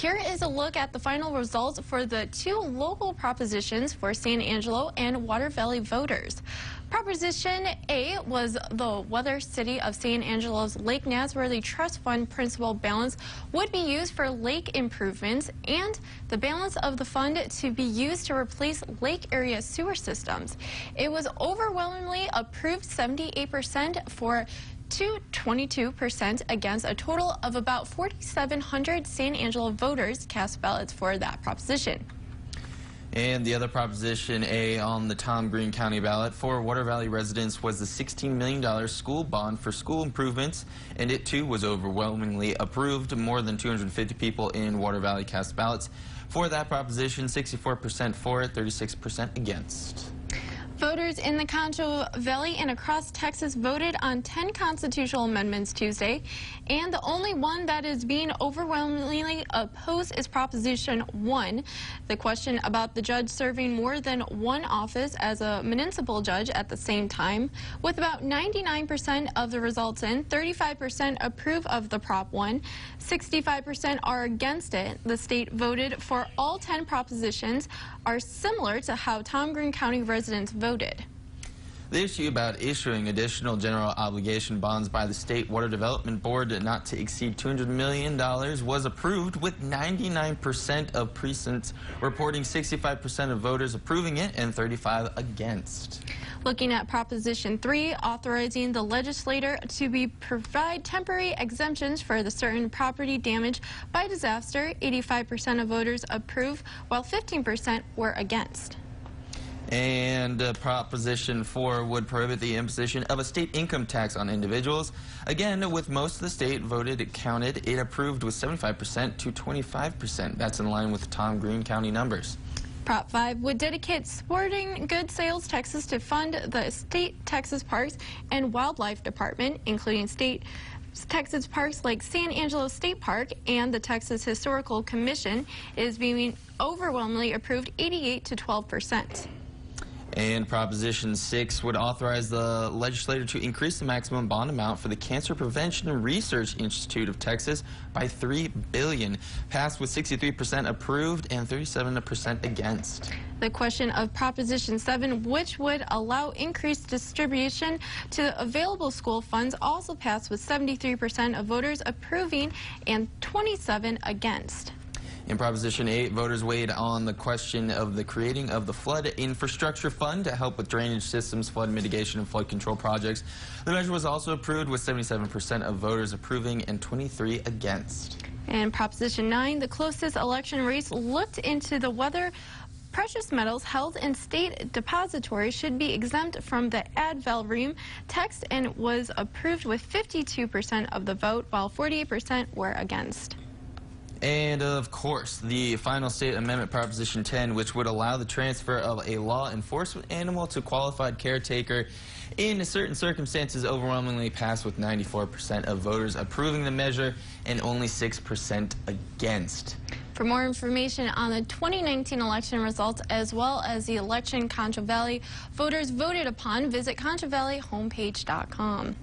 Here is a look at the final results for the two local propositions for San Angelo and Water Valley voters. Proposition A was the whether City of San Angelo's Lake Nasworthy Trust Fund principal balance would be used for lake improvements and the balance of the fund to be used to replace lake area sewer systems. It was overwhelmingly approved 78% for to 22% against. A total of about 4,700 San Angelo voters cast ballots for that proposition. And the other Proposition A on the Tom Green County ballot for Water Valley residents was the $16 million school bond for school improvements, and it too was overwhelmingly approved. More than 250 people in Water Valley cast ballots for that proposition, 64% for it, 36% against. Voters in the Concho Valley and across Texas voted on 10 constitutional amendments Tuesday, and the only one that is being overwhelmingly opposed is Proposition 1, the question about the judge serving more than one office as a municipal judge at the same time. With about 99% of the results in, 35% approve of the Prop 1, 65% are against it. The state voted for all 10 propositions are similar to how Tom Green County residents voted. The issue about issuing additional general obligation bonds by the State Water Development Board not to exceed $200 million was approved, with 99% of precincts reporting 65% of voters approving it and 35% against. Looking at Proposition 3, authorizing the legislator to provide temporary exemptions for the certain property damage by disaster, 85% of voters approve, while 15% were against. And Proposition 4 would prohibit the imposition of a state income tax on individuals. Again, with most of the state voted counted, it approved with 75% to 25%. That's in line with Tom Green County numbers. Prop 5 would dedicate sporting goods sales taxes to fund the state Texas Parks and Wildlife Department, including state Texas parks like San Angelo State Park, and the Texas Historical Commission is being overwhelmingly approved, 88 to 12%. And Proposition 6 would authorize the legislature to increase the maximum bond amount for the Cancer Prevention and Research Institute of Texas by $3 billion. Passed with 63% approved and 37% against. The question of Proposition 7, which would allow increased distribution to available school funds, also passed with 73% of voters approving and 27% against. In Proposition 8, voters weighed on the question of the creating of the Flood Infrastructure Fund to help with drainage systems, flood mitigation, and flood control projects. The measure was also approved with 77% of voters approving and 23% against. And Proposition 9, the closest election race looked into the whether precious metals held in state depositories should be exempt from the ad valorem tax, and was approved with 52% of the vote, while 48% were against. And of course, the final state amendment, Proposition 10, which would allow the transfer of a law enforcement animal to qualified caretaker in certain circumstances, overwhelmingly passed with 94% of voters approving the measure and only 6% against. For more information on the 2019 election results, as well as the election Concho Valley voters voted upon, visit ConchoValleyHomepage.com.